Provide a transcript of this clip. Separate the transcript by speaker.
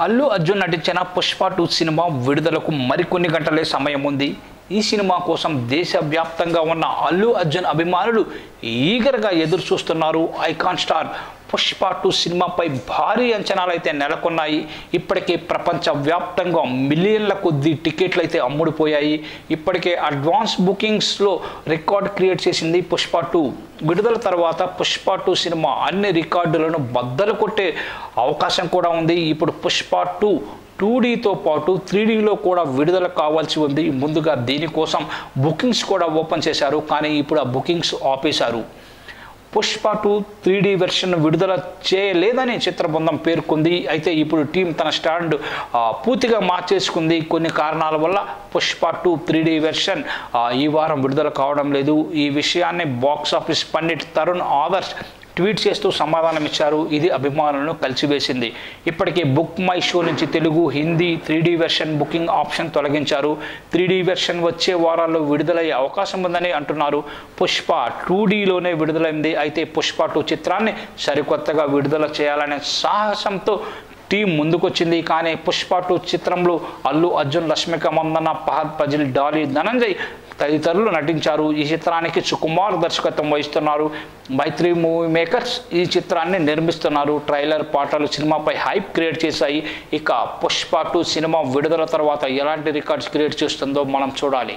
Speaker 1: అల్లు అర్జున్ నటించిన పుష్ప 2 సినిమా విడుదలకు మరికొన్ని గంటలే సమయం ఉంది. ఈ సినిమా కోసం దేశవ్యాప్తంగా ఉన్న అల్లు అర్జున్ అభిమానులు ఈగర్గా ఎదురు చూస్తున్నారు. ఐకాన్ స్టార్ పుష్ప 2 సినిమాపై భారీ అంచనాలు అయితే నెలకొన్నాయి. ఇప్పటికే ప్రపంచవ్యాప్తంగా మిలియన్ల కొద్ది టికెట్లు అయితే అమ్ముడుపోయాయి. ఇప్పటికే అడ్వాన్స్ బుకింగ్స్లో రికార్డ్ క్రియేట్ చేసింది పుష్ప 2. విడుదల తర్వాత పుష్ప 2 సినిమా అన్ని రికార్డులను బద్దలు కొట్టే అవకాశం కూడా ఉంది. ఇప్పుడు పుష్ప 2 2Dతో పాటు 3Dలో కూడా విడుదల కావాల్సి ఉంది. ముందుగా దీనికోసం బుకింగ్స్ కూడా ఓపెన్ చేశారు, కానీ ఇప్పుడు ఆ బుకింగ్స్ ఆపేశారు. పుష్ప 2 3D వెర్షన్ విడుదల చేయలేదని చిత్ర బృందం పేర్కొంది. అయితే ఇప్పుడు టీం తన స్టాండ్ పూర్తిగా మార్చేసుకుంది. కొన్ని కారణాల వల్ల పుష్ప 2 3D వెర్షన్ ఈ వారం విడుదల కావడం లేదు. ఈ విషయాన్ని box office Pandit Tarun Adarsh tweet చేస్తూ సమాధానం ఇచ్చారు. ఇది అభిమానులను కలిసివేసింది. ఇప్పటికే బుక్ మై షో నుంచి Telugu, Hindi 3D version booking option తొలగించారు. 3D వెర్షన్ వచ్చే వారాల్లో విడుదలయ్యే అవకాశం ఉందని అంటున్నారు. పుష్ప 2Dలోనే విడుదలైంది. అయితే పుష్ప 2 చిత్రాన్ని సరికొత్తగా విడుదల చేయాలనే సాహసంతో టీం ముందుకొచ్చింది. కానీ పుష్ప 2 చిత్రంలో అల్లు అర్జున్, రష్మిక మందన, ఫహద్ ఫజిల్, డాలీ, ధనంజయ్ తదితరులు నటించారు. ఈ చిత్రానికి సుకుమార్ దర్శకత్వం వహిస్తున్నారు. మైత్రి మూవీ మేకర్స్ ఈ చిత్రాన్ని నిర్మిస్తున్నారు. ట్రైలర్, పాటలు సినిమాపై హైప్ క్రియేట్ చేశాయి. ఇక పుష్ప 2 సినిమా విడుదల తర్వాత ఎలాంటి రికార్డ్స్ క్రియేట్ చేస్తుందో మనం చూడాలి.